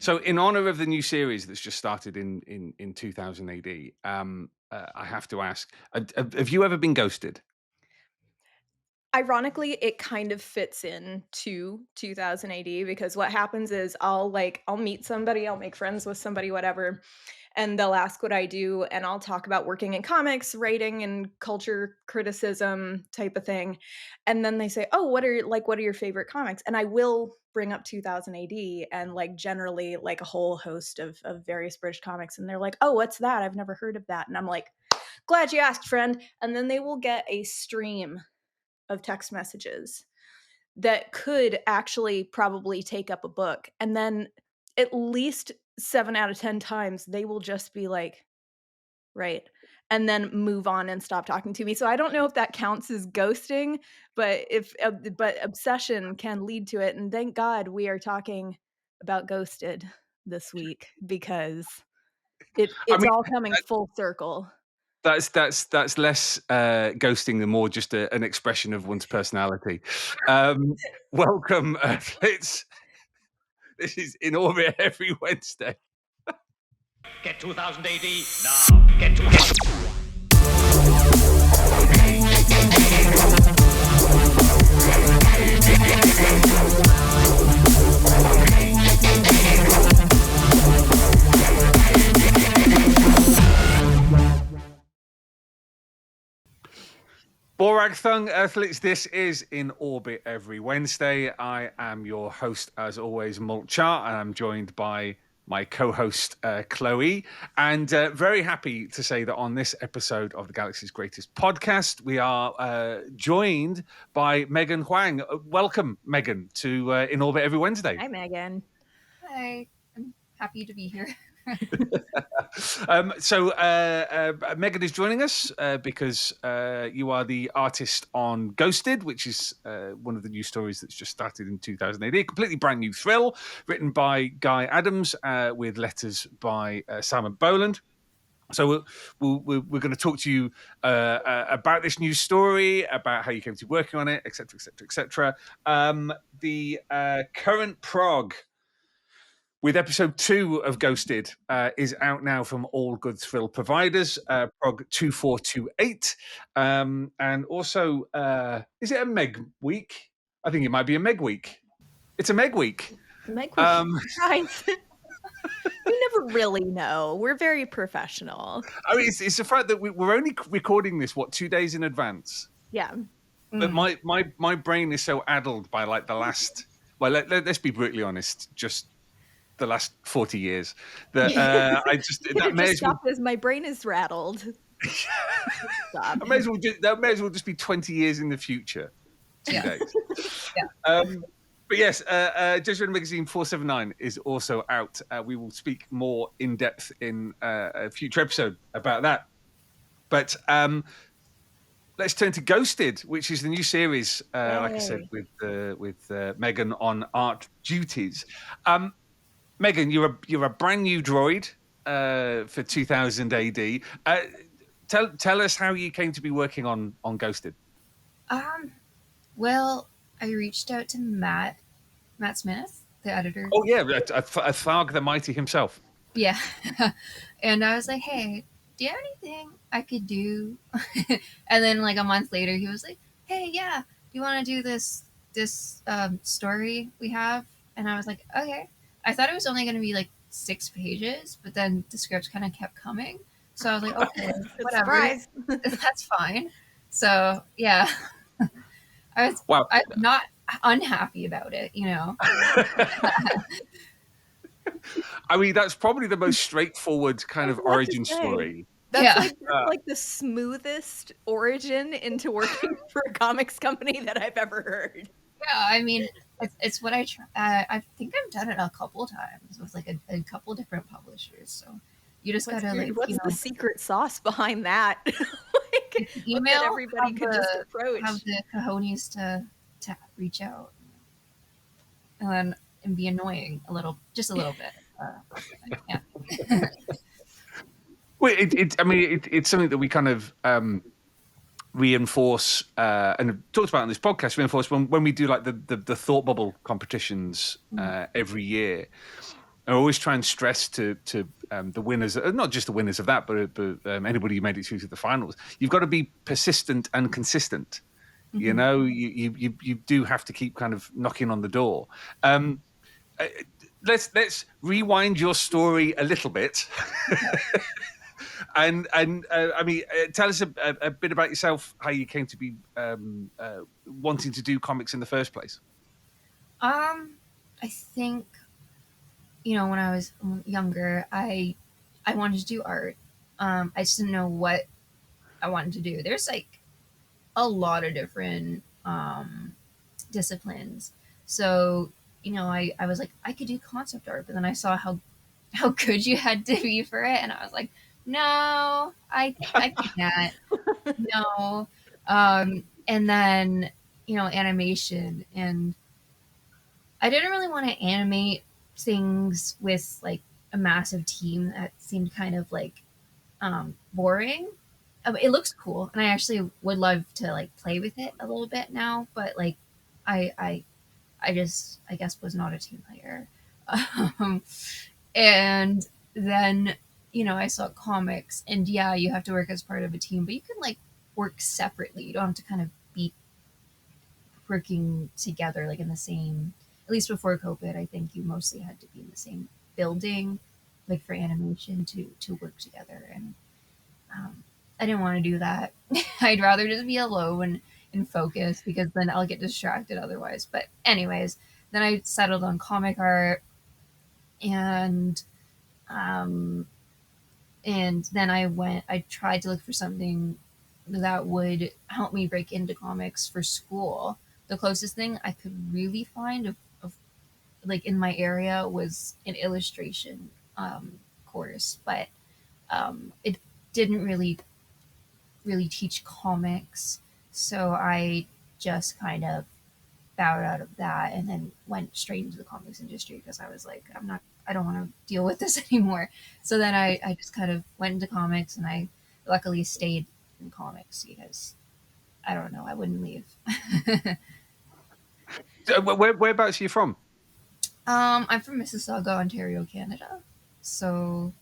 So, in honor of the new series that's just started in 2000 AD, I have to ask: have you ever been ghosted? Ironically, it kind of fits in to 2000 AD because what happens is I'll meet somebody, I'll make friends with somebody, whatever, and they'll ask what I do, and I'll talk about working in comics, writing, and culture criticism type of thing. And then they say, "Oh, what are your favorite comics?" And I will bring up 2000 AD and like generally like a whole host of various British comics, and they're like, "Oh, what's that? I've never heard of that." And I'm like, "Glad you asked, friend." And then they will get a stream of text messages that could actually probably take up a book. And then at least 7 out of 10 times, they will just be like, "Right," and then move on and stop talking to me. So I don't know if that counts as ghosting, but but obsession can lead to it, and thank God we are talking about Ghosted this week because I it's mean, all coming full circle. that's less ghosting than more just an expression of one's personality. Welcome, Earthlets. This is in orbit every Wednesday. Get 2000 AD now. Get 2000. Borag Thung, Earthlets, this is In Orbit Every Wednesday. I am your host, as always, Molch-R, and I'm joined by my co-host, KLO-E. And very happy to say that on this episode of the Galaxy's Greatest Podcast, we are joined by Megan Huang. Welcome, Megan, to In Orbit Every Wednesday. Hi, Megan. Hi, I'm happy to be here. Megan is joining us because you are the artist on Ghosted, which is one of the new stories that's just started in 2000 AD. A completely brand new thrill written by Guy Adams with letters by Simon Boland. So we're going to talk to you about this new story, about how you came to be working on it, etc., etc., etc. The current prog with episode 2 of Ghosted is out now from all good thrill providers, prog 2428. And also, is it a Meg week? I think it might be a Meg week. It's a Meg week. Meg was right. We never really know. We're very professional. I mean, it's the fact that we're only recording this, 2 days in advance? Yeah. But my brain is so addled by like the last, well, let's be brutally honest, just the last 40 years that that may as well as my brain is rattled. that may as well just be 20 years in the future. 2 days. Yeah. But yes, Jesuit Magazine 479 is also out. We will speak more in depth in a future episode about that. But let's turn to Ghosted, which is the new series, like I said, with Megan on art duties. Megan, you're a brand new droid for 2000 AD. Tell us how you came to be working on Ghosted. Well, I reached out to Matt Smith, the editor. Oh yeah, a Tharg the Mighty himself. Yeah, and I was like, "Hey, do you have anything I could do?" And then, like a month later, he was like, "Hey, yeah, do you want to do this story we have?" And I was like, "Okay." I thought it was only going to be like 6 pages, but then the script kind of kept coming, so I was like, "Okay, whatever, that's fine." So yeah, I'm not unhappy about it, you know. I mean, that's probably the most straightforward kind of origin story. That's like the smoothest origin into working for a comics company that I've ever heard. Yeah, I mean, it's what I try. I think I've done it a couple times with like a couple different publishers. So you just gotta what's the secret sauce behind that? Like, email everybody could just approach. Have the cojones to reach out and be annoying just a little bit. Yeah. Well, it's something that we kind of reinforce and have talked about on this podcast. Reinforce when we do like the thought bubble competitions every year. I always try and stress to the winners, not just the winners of that, but anybody who made it through to the finals. You've got to be persistent and consistent. Mm-hmm. You know, you do have to keep kind of knocking on the door. Let's rewind your story a little bit, and I mean, tell us a bit about yourself, how you came to be wanting to do comics in the first place. I think, you know, when I was younger, I wanted to do art. I just didn't know what I wanted to do. There's like a lot of different disciplines. So, you know, I was like, I could do concept art, but then I saw how good you had to be for it, and I was like, no, I can't. No. And then, you know, animation, and I didn't really want to animate things with like a massive team. That seemed kind of like boring. It looks cool, and I actually would love to like play with it a little bit now. But like, I just I guess was not a team player. Um, and then, you know, I saw comics, and yeah, you have to work as part of a team, but you can like work separately. You don't have to kind of be working together like in the same. At least before COVID, I think you mostly had to be in the same building, like for animation to work together. And I didn't want to do that. I'd rather just be alone and focus, because then I'll get distracted otherwise. But anyways, then I settled on comic art, and then I tried to look for something that would help me break into comics for school. The closest thing I could really find of like in my area was an illustration course, but it didn't really teach comics, so I just kind of bowed out of that and then went straight into the comics industry, because I was like, I don't want to deal with this anymore. So then I just kind of went into comics, and I luckily stayed in comics because I don't know, I wouldn't leave. Whereabouts are you from? I'm from Mississauga, Ontario, Canada. So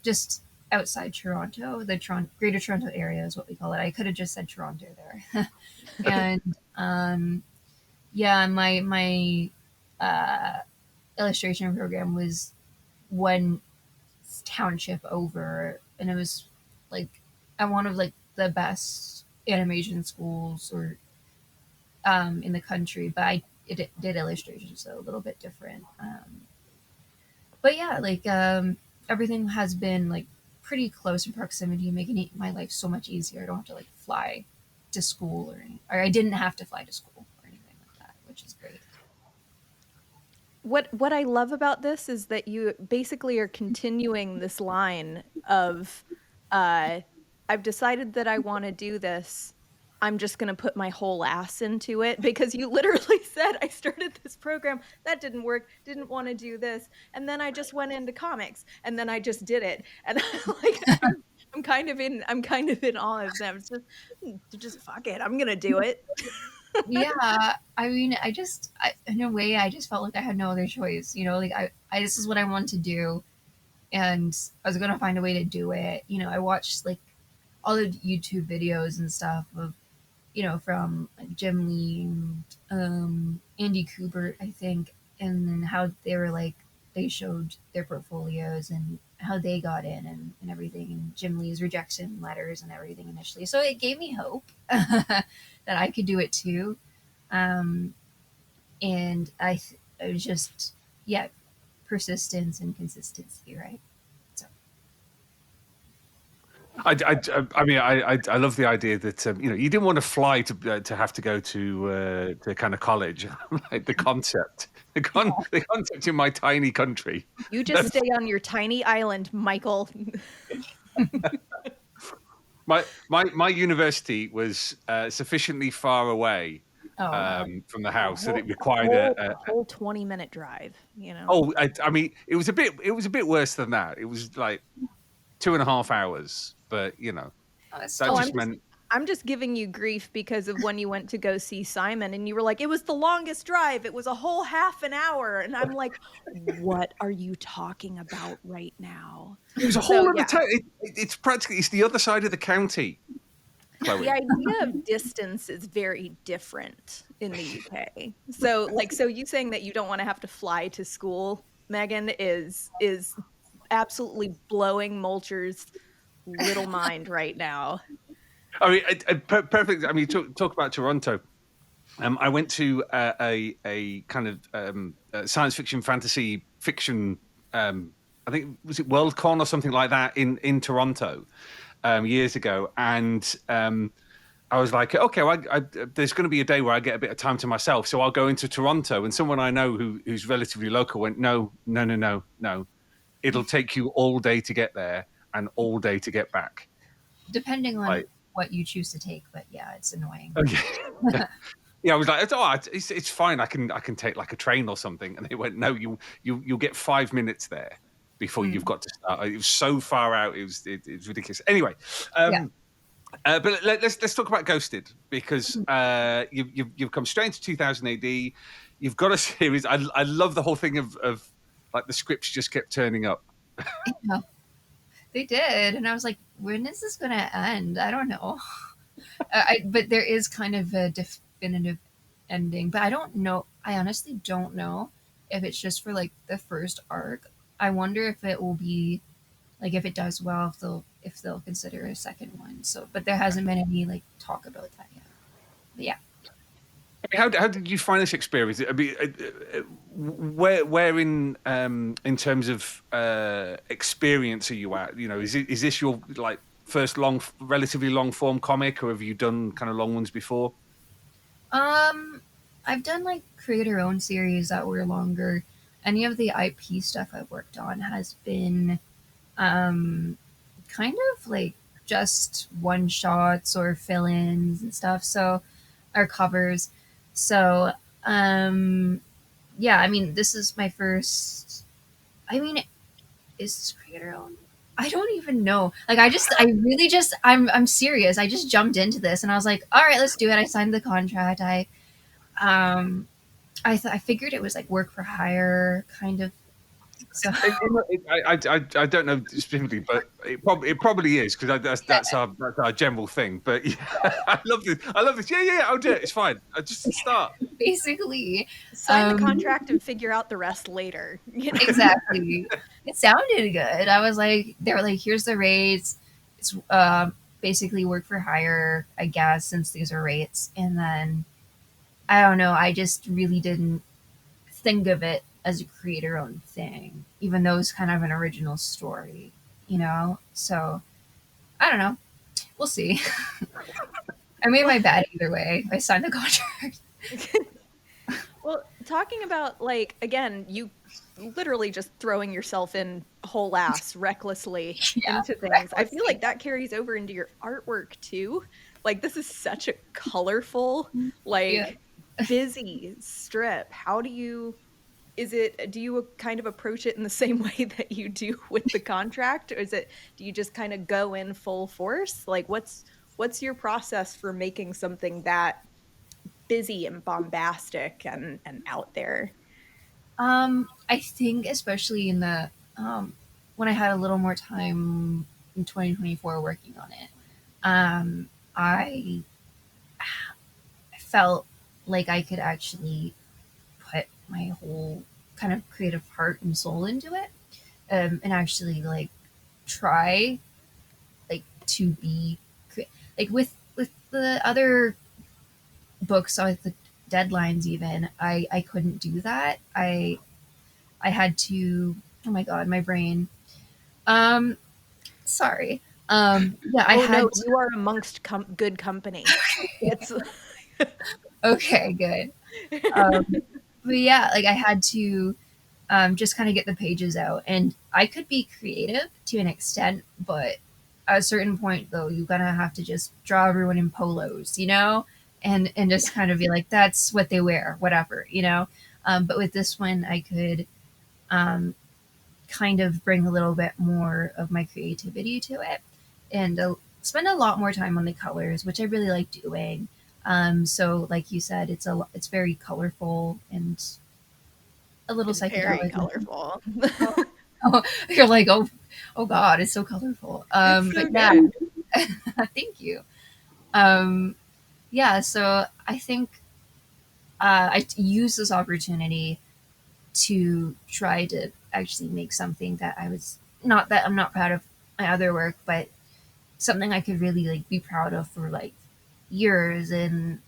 just outside Toronto, the Greater Toronto area is what we call it. I could have just said Toronto there. And yeah, my illustration program was one township over, and it was like at one of like the best animation schools or in the country, but I did illustration, so a little bit different. But yeah, like everything has been like pretty close in proximity, making my life so much easier. I don't have to like fly to school or I didn't have to fly to school or anything like that, which is great. What I love about this is that you basically are continuing this line of I've decided that I want to do this. I'm just going to put my whole ass into it, because you literally said, I started this program, that didn't work, didn't want to do this, and then I just went into comics, and then I just did it. And like I'm kind of in all of them. It's just fuck it, I'm going to do it. Yeah, I mean, in a way, I just felt like I had no other choice. You know, like I this is what I want to do, and I was going to find a way to do it. You know, I watched like all the YouTube videos and stuff of, you know, from like Jim Lee and Andy Kubert, I think, and then how they were like, they showed their portfolios and how they got in and everything, and Jim Lee's rejection letters and everything initially. So it gave me hope that I could do it too. And it was just, yeah, persistence and consistency, right? I mean, I love the idea that you know, you didn't want to fly to have to go to kind of college. Like the concept in my tiny country. You just stay on your tiny island, Michael. My university was sufficiently far away from the house that it required a whole 20-minute drive. You know. Oh, I mean, it was a bit worse than that. It was like 2.5 hours. But you know, Oh, that just meant I'm just giving you grief because of when you went to go see Simon and you were like, it was the longest drive. It was a whole half an hour. And I'm like, what are you talking about right now? It was a So, whole other yeah. town. It's the other side of the county, Chloe. The idea of distance is very different in the UK. So you saying that you don't want to have to fly to school, Megan, is absolutely blowing Molch-R's little mind right now. I mean, perfect. I mean, talk about Toronto. I went to a kind of science fiction, fantasy fiction. I think was it Worldcon or something like that in Toronto years ago, and I was like, okay, well, there's going to be a day where I get a bit of time to myself, so I'll go into Toronto. And someone I know who's relatively local went, no. It'll take you all day to get there and all day to get back. Depending on what you choose to take, but yeah, it's annoying. Okay. Yeah, I was like, it's fine. I can take like a train or something. And they went, no, you'll get 5 minutes there before you've got to start. It was so far out. It was ridiculous. Anyway, but let's talk about Ghosted, because you've come straight into 2000 AD. You've got a series. I love the whole thing of like the scripts just kept turning up. Yeah, they did, and I was like, when is this going to end? I don't know. But there is kind of a definitive ending, but I don't know. I honestly don't know if it's just for like the first arc. I wonder if it will be like, if it does well, if they'll consider a second one. So, but there hasn't been any like talk about that yet. But yeah. How did you find this experience? I mean, where in terms of experience are you at? You know, is this your like first relatively long form comic, or have you done kind of long ones before? I've done like creator-owned series that were longer. Any of the IP stuff I've worked on has been kind of like just one shots or fill-ins and stuff. So, or covers. So, yeah, I mean, this is my first. I mean, is this creator owned? I don't even know. Like, I'm serious. I just jumped into this and I was like, all right, let's do it. I signed the contract. I figured it was like work for hire kind of. So I don't know specifically, but it probably is, because that's our general thing. But yeah, I love this. Yeah, I'll do it. It's fine. I just start. basically, Sign the contract and figure out the rest later. You know? Exactly. It sounded good. I was like, they were like, here's the rates. It's basically work for hire, I guess, since these are rates. And then I don't know. I just really didn't think of it as a creator-owned thing, even though it's kind of an original story, you know? So, I don't know. We'll see. I made my bet either way. I signed the contract. Well, talking about, like, again, you literally just throwing yourself in whole ass recklessly into things. I feel like that carries over into your artwork too. Like, this is such a colorful, like, busy strip. How do you kind of approach it in the same way that you do with the contract, or do you just kind of go in full force? Like, what's your process for making something that busy and bombastic and out there? I think especially in the when I had a little more time in 2024 working on it, I felt like I could actually put my whole kind of creative heart and soul into it, and actually like try like to be like with the other books with the deadlines. Even I couldn't do that. I had to. Oh my god, my brain. Sorry. Yeah, I had. No, you are amongst good company. It's okay, good. But yeah, like I had to just kind of get the pages out, and I could be creative to an extent, but at a certain point, though, you're gonna have to just draw everyone in polos, you know, and just kind of be like, that's what they wear, whatever, you know. But with this one, I could kind of bring a little bit more of my creativity to it, and spend a lot more time on the colors, which I really like doing. So like you said, it's very colorful and a little It's very psychedelic. colorful. Oh, you're like, oh God, it's so colorful. It's so But yeah, good. thank you. Yeah, so I think use this opportunity to try to actually make something that I was not that I'm not proud of my other work, but something I could really like be proud of for like years and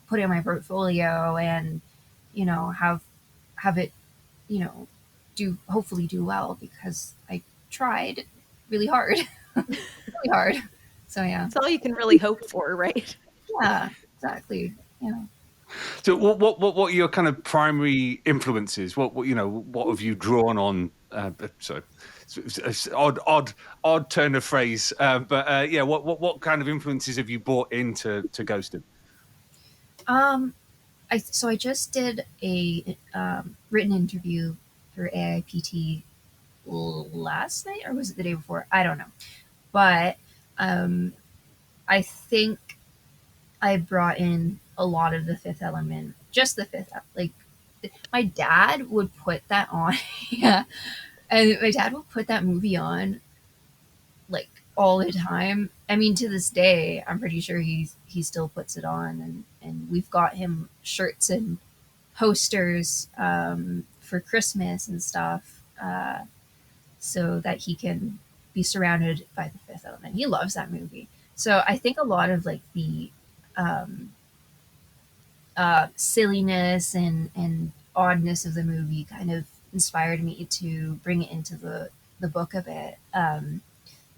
put it in my portfolio and have it do hopefully do well because I tried really hard, really hard. So yeah, It's all you can really hope for, right? yeah, exactly. Yeah. So, what are your kind of primary influences? What have you drawn on? Sorry, it's odd turn of phrase. But yeah, what kind of influences have you brought into Ghosted? I just did a written interview for AIPT last night, or was it the day before? I don't know, but um, I think I brought in a lot of the Fifth Element, just the Fifth. Like my dad would put that on, yeah, and my dad would put that movie on like all the time. I mean, to this day, I'm pretty sure he still puts it on, and we've got him shirts and posters for Christmas and stuff, so that he can be surrounded by the Fifth Element. He loves that movie. So I think a lot of like the um, silliness and oddness of the movie kind of inspired me to bring it into the book a bit,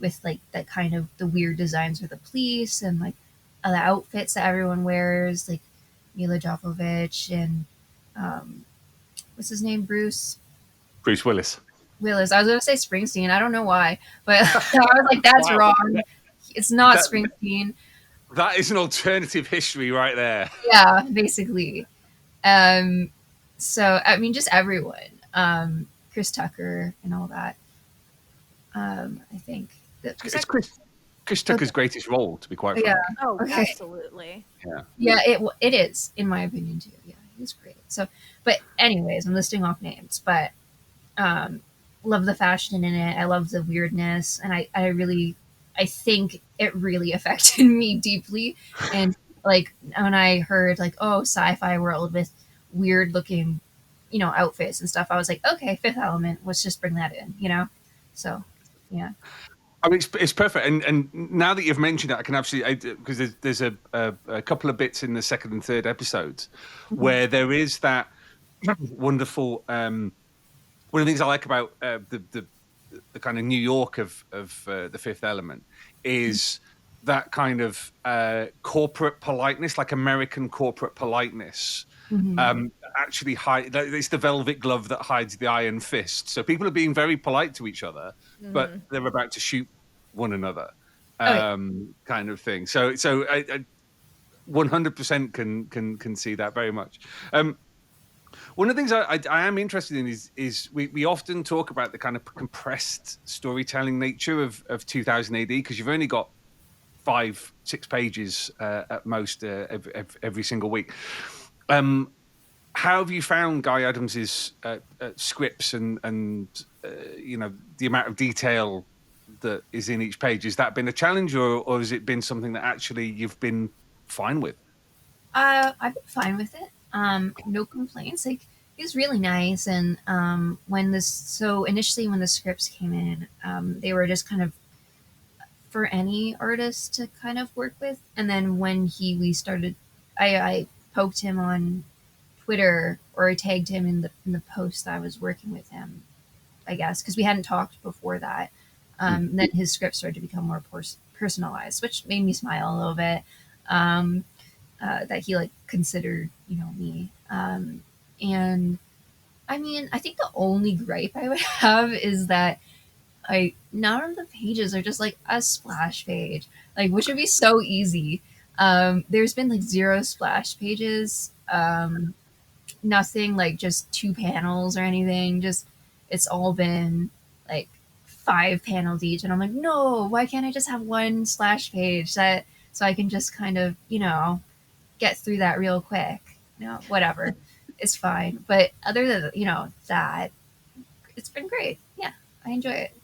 with like that kind of the weird designs for the police and like the outfits that everyone wears, like Mila Jovovich and what's his name, Bruce Willis. Willis. I was gonna say Springsteen. I don't know why, but I was like, that's Wow. wrong. It's not That- Springsteen. That is an alternative history right there. Yeah, basically. Um, so I mean, just everyone, Chris Tucker and all that. I think that It's Chris Tucker's greatest role, to be quite frank. yeah, Oh, okay. absolutely. Yeah, it is in my opinion too. Yeah, he was great. So, but anyways, I'm listing off names, but love the fashion in it. I love the weirdness, and I think it really affected me deeply. And like when I heard like, oh, sci-fi world with weird looking, outfits and stuff, I was like, okay, Fifth Element, let's just bring that in. So yeah. I mean, it's perfect. And now that you've mentioned it, I can absolutely, because there's a couple of bits in the second and third episodes where there is that wonderful. One of the things I like about the kind of New York of the Fifth Element is that kind of corporate politeness, like American corporate politeness. Actually, it's the velvet glove that hides the iron fist. So people are being very polite to each other, but they're about to shoot one another, kind of thing. So I 100% can see that very much. One of the things I am interested in is we often talk about the kind of compressed storytelling nature of 2000 AD because you've only got 5-6 pages at most every single week. How have you found Guy Adams's scripts and the amount of detail that is in each page? Has that been a challenge, or has it been something that actually you've been fine with? I've been fine with it. No complaints. Like he was really nice, and initially when the scripts came in, they were just kind of for any artist to kind of work with. And then when we started, I poked him on Twitter, or I tagged him in the post that I was working with him, I guess, because we hadn't talked before that. Then his script started to become more personalized, which made me smile a little bit. That he like considered, me. And I mean, I think the only gripe I would have is that none of the pages are just like a splash page, like which would be so easy. There's been like 0 splash pages, nothing like just 2 panels or anything. Just it's all been like 5 panels each, and I'm like, no, why can't I just have one splash page that so I can just kind of, get through that real quick? Whatever, it's fine. But other than that, it's been great. Yeah, I enjoy it.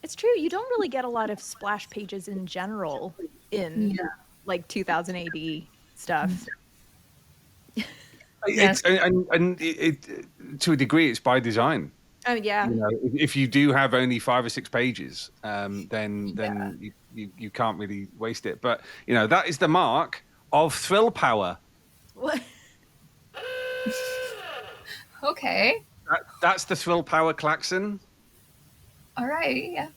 It's true. You don't really get a lot of splash pages in general in like 2000 AD stuff. Yes. To a degree, it's by design. Oh yeah. If you do have only 5 or 6 pages, then you can't really waste it. But that is the mark of thrill power. What? Okay. That's the thrill power klaxon. All right. Yeah.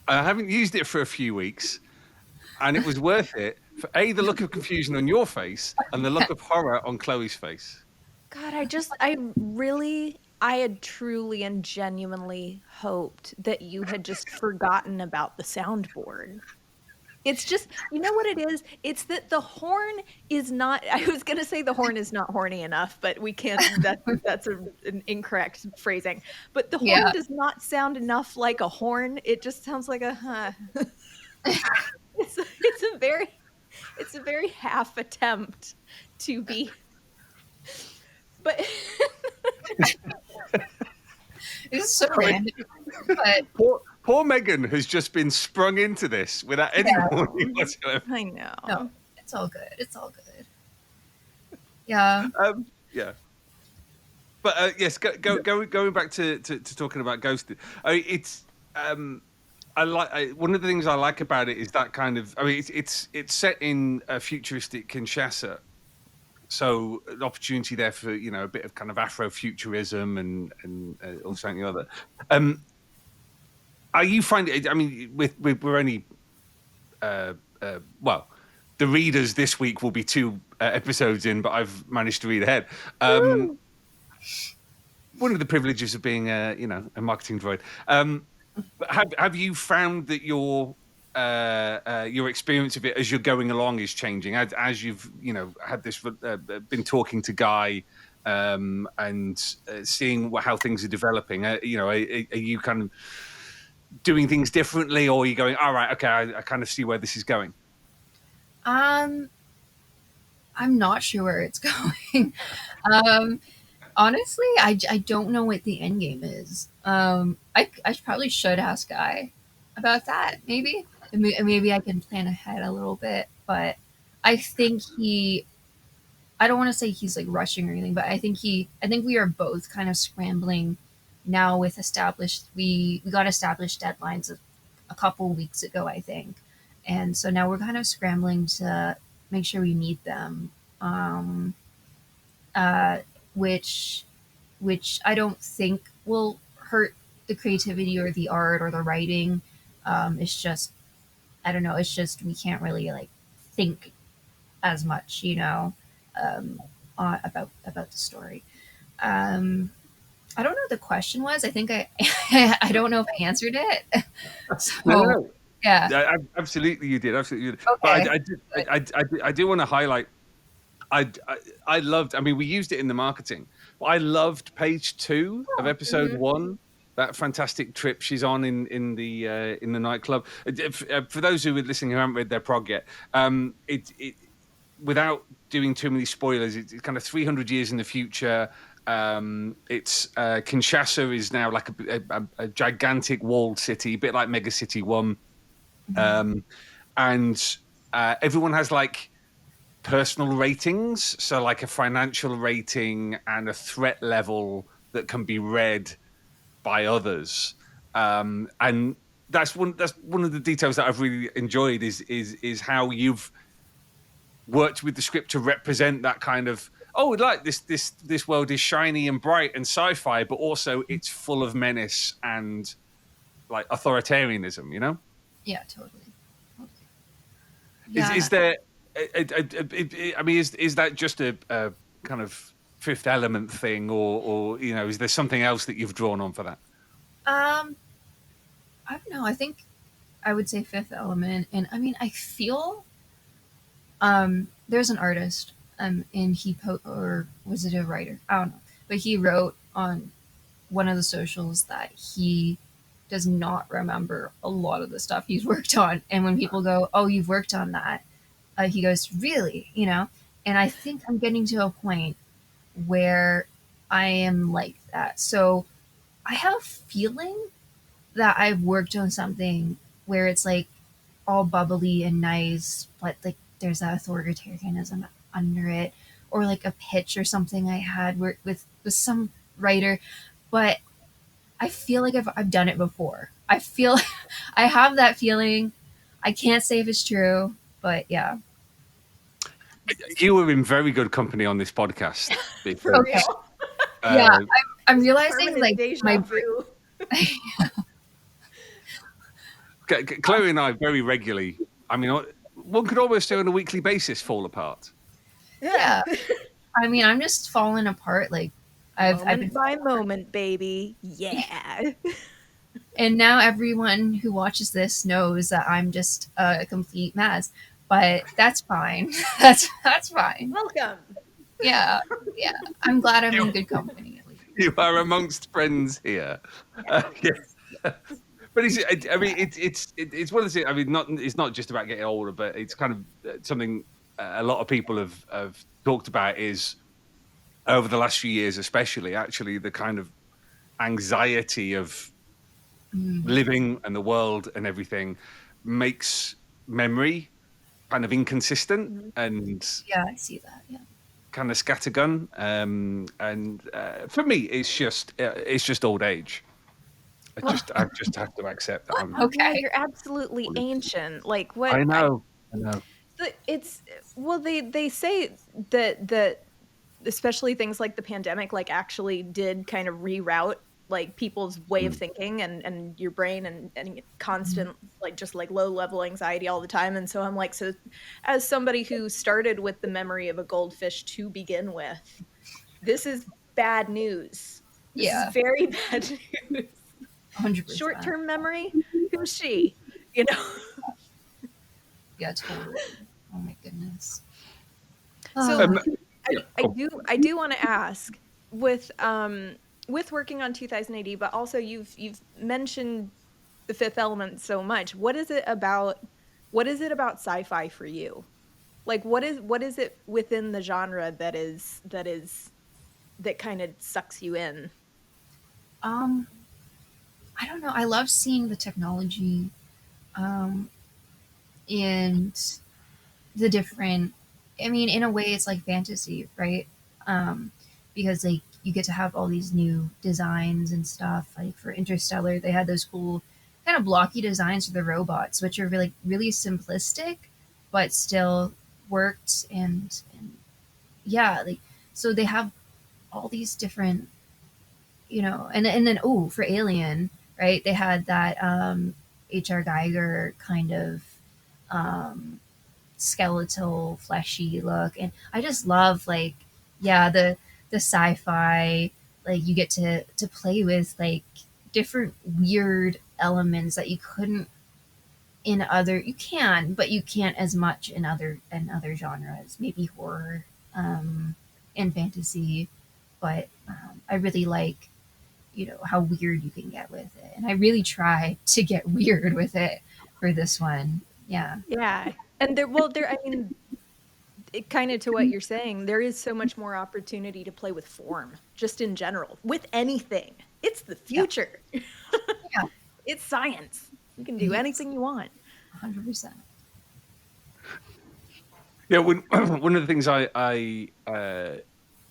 I haven't used it for a few weeks, and it was worth it for the look of confusion on your face and the look of horror on Chloe's face. God, I had truly and genuinely hoped that you had just forgotten about the soundboard. It's just, you know what it is? It's that the horn is not, I was going to say the horn is not horny enough, but we can't, that's an incorrect phrasing. But the horn does not sound enough like a horn. It just sounds like a, it's a very half attempt to be, but. It's so random. But poor Megan has just been sprung into this without any warning whatsoever. I know. No, it's all good. It's all good. Yeah. Yeah. But yes, going back to talking about Ghosted. It's I like one of the things I like about it is that kind of. I mean, it's set in a futuristic Kinshasa. So an opportunity there for a bit of kind of Afrofuturism and or something other. Are you finding? I mean, we're only well, the readers this week will be 2 episodes in, but I've managed to read ahead. One of the privileges of being a marketing droid. Have you found that your experience of it as you're going along is changing as you've had this been talking to Guy and seeing how things are developing? Are you kind of doing things differently, or are you going, all right, okay, I kind of see where this is going? I'm not sure where it's going. Honestly, I don't know what the end game is. I probably should ask Guy about that. Maybe I can plan ahead a little bit, but I think I don't want to say he's like rushing or anything, but I think we are both kind of scrambling now with we got established deadlines a couple weeks ago, I think. And so now we're kind of scrambling to make sure we meet them. Which I don't think will hurt the creativity or the art or the writing. It's just, I don't know. It's just, we can't really like think as much, about the story. I don't know what the question was. I think I don't know if I answered it. So, no. Yeah, absolutely, you did. Absolutely, you did. Okay. But I do want to highlight. I loved. I mean, we used it in the marketing. But I loved page 2 of episode 1. That fantastic trip she's on in the nightclub. For those who are listening who haven't read their prog yet, it without doing too many spoilers, it's kind of 300 years in the future. It's Kinshasa is now like a gigantic walled city, a bit like Mega City 1. And everyone has like personal ratings, so like a financial rating and a threat level that can be read by others. And that's one of the details that I've really enjoyed is how you've worked with the script to represent that kind of, like this world is shiny and bright and sci-fi, but also it's full of menace and like authoritarianism, Yeah, totally. Yeah. Is there I mean, is that just a kind of Fifth Element thing, or is there something else that you've drawn on for that? I don't know. I think I would say Fifth Element, and I mean, I feel there's an artist, and he or was it a writer? I don't know, but he wrote on one of the socials that he does not remember a lot of the stuff he's worked on. And when people go, "Oh, you've worked on that," he goes, "Really?" You know. And I think I'm getting to a point where I am like that. So I have a feeling that I've worked on something where it's like all bubbly and nice, but like there's that authoritarianism under it, or like a pitch or something I had with some writer. But I feel like I've done it before. I feel I have that feeling. I can't say if it's true, but yeah. You were in very good company on this podcast. For Because, real. Yeah, uh, I'm realizing Permanent like deja my vu. Chloe and I very regularly, I mean, one could almost say on a weekly basis, fall apart. Yeah. I mean, I'm just falling apart. Like I've Moment been, by moment, baby. Yeah. and now everyone who watches this knows that I'm just a complete mess. But that's fine. That's fine. Welcome. Yeah, yeah. I'm glad I'm in good company at least. You are amongst friends here. Yes. But I mean, it's one of the things. I mean, it's not just about getting older, but it's kind of something a lot of people have talked about is over the last few years, especially actually the kind of anxiety of living and the world and everything makes memory kind of inconsistent and Yeah, I see that. Yeah. kind of scattergun. And for me, it's just old age. I just have to accept that. I'm, Okay. Yeah, you're absolutely ancient. Like what? I know. I know. It's well, they say that especially things like the pandemic, like actually did kind of reroute like people's way of thinking and your brain and constant like just like low level anxiety all the time. And so I'm like, so as somebody who started with the memory of a goldfish to begin with, this is bad news. This Yeah. is very bad news. 100%. Short-term memory? Who's she? You know? Yeah, totally. Oh my goodness. So Yeah, I do want to ask with working on 2000 AD, but also you've mentioned the Fifth Element so much. What is it about sci-fi for you? Like what is it within the genre that kind of sucks you in? Um, I don't know. I love seeing the technology, um, and the different. I mean, in a way, it's like fantasy, right? Because like you get to have all these new designs and stuff. Like for Interstellar, they had those cool kind of blocky designs for the robots, which are really simplistic, but still worked. And yeah, like so they have all these different, and then for Alien, right? They had that H.R. Geiger kind of um, skeletal, fleshy look, and I just love like the sci-fi. Like you get to play with like different weird elements that you couldn't in other. You can, but you can't as much in other genres. Maybe horror and fantasy, but I really like how weird you can get with it, and I really try to get weird with it for this one. Yeah. Yeah. And I mean, it kind of to what you're saying, there is so much more opportunity to play with form, just in general, with anything. It's the future. Yeah. It's science. You can do Yes. anything you want. 100%. Yeah, one of the things I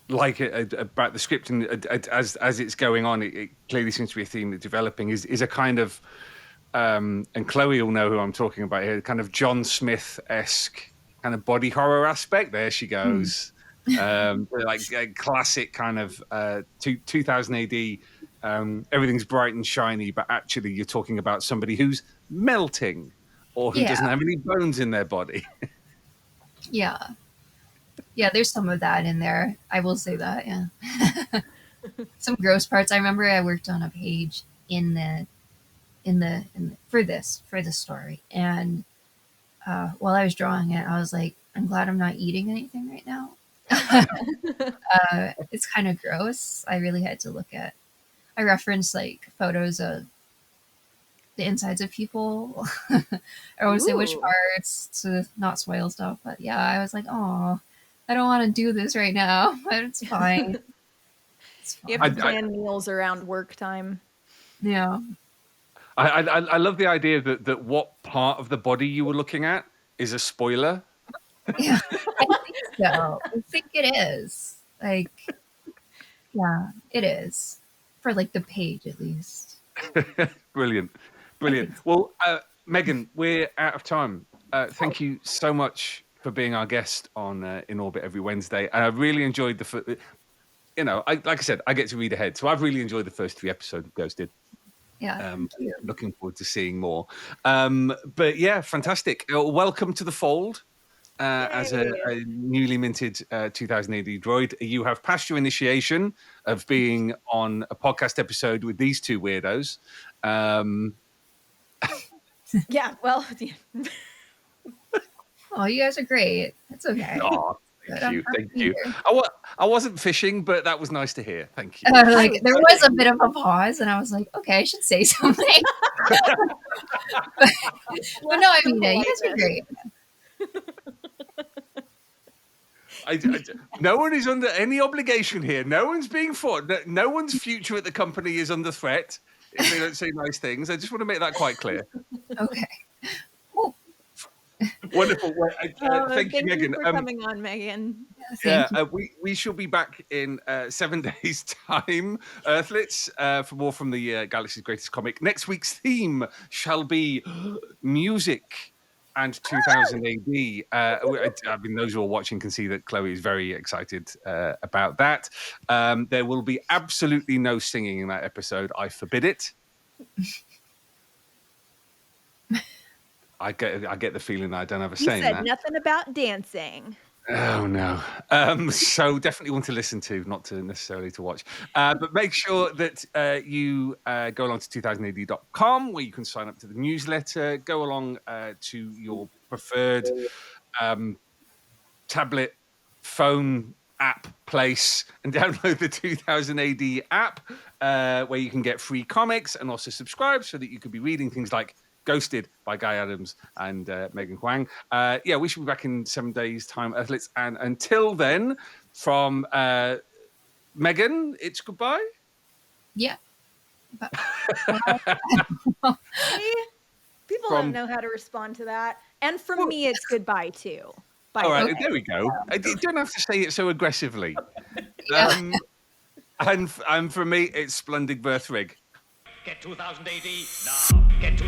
like about the script and as it's going on, it clearly seems to be a theme that's developing. Is a kind of and Chloe will know who I'm talking about here. Kind of John Smith-esque kind of body horror aspect. There she goes. Like a classic kind of 2000 AD. Everything's bright and shiny, but actually you're talking about somebody who's melting or who doesn't have any bones in their body. Yeah. Yeah, there's some of that in there. I will say that, yeah. Some gross parts. I remember I worked on a page for the story, and while I was drawing it, I was like, I'm glad I'm not eating anything right now. It's kind of gross. I really had to look at. I referenced like photos of the insides of people. I want to say which Ooh. parts to not spoil stuff, but yeah, I was like, oh, I don't want to do this right now, but it's fine. It's You fine. have to plan meals around work time. Yeah. I love the idea that what part of the body you were looking at is a spoiler. Yeah, I think so. I think it is. Like, yeah, it is. For like the page at least. Brilliant. Well, Megan, we're out of time. Thank you so much for being our guest on In Orbit every Wednesday. And I really enjoyed like I said, I get to read ahead. So I've really enjoyed the first 3 episodes of Ghosted. Yeah. Thank you. Looking forward to seeing more. But yeah, fantastic. Welcome to the fold. As a newly minted 2000 AD droid, you have passed your initiation of being on a podcast episode with these 2 weirdos. Yeah, well, Oh, you guys are great. It's okay. Oh, thank you. I wasn't fishing, but that was nice to hear. Thank you. Like there was a bit of a pause, and I was like, okay, I should say something. but no, I mean, you guys are great. No one is under any obligation here. No one's being fought. No one's future at the company is under threat if they don't say nice things. I just want to make that quite clear. Okay. Wonderful. Well, thank you, Megan. For coming on, Megan. We shall be back in 7 days' time, Earthlets, for more from the Galaxy's Greatest Comic. Next week's theme shall be music and 2000 AD. I mean, those who are watching can see that Chloe is very excited about that. There will be absolutely no singing in that episode. I forbid it. I get the feeling that I don't have a say in that. You said nothing about dancing. Oh no! So definitely one to listen to, not to necessarily to watch. But make sure that you go along to 2000ad.com where you can sign up to the newsletter. Go along to your preferred tablet, phone app place and download the 2000 AD app where you can get free comics and also subscribe so that you could be reading things like Ghosted by Guy Adams and Megan Huang. We should be back in 7 days' time, Earthlets. And until then, from Megan, it's goodbye. Yeah. People don't know how to respond to that. And from me, it's goodbye too. Bye. All right, there we go. You don't have to say it so aggressively. Yeah. And for me, it's Splendid Birthrig. Get 2000 AD now. Get to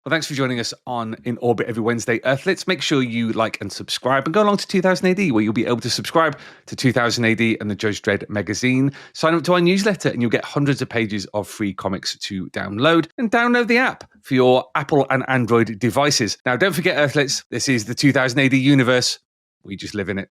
Well, thanks for joining us on In Orbit every Wednesday, Earthlets. Make sure you like and subscribe and go along to 2000 AD where you'll be able to subscribe to 2000 AD and the Judge Dredd magazine. Sign up to our newsletter and you'll get hundreds of pages of free comics to download, and download the app for your Apple and Android devices. Now, don't forget, Earthlets, this is the 2000 AD universe. We just live in it.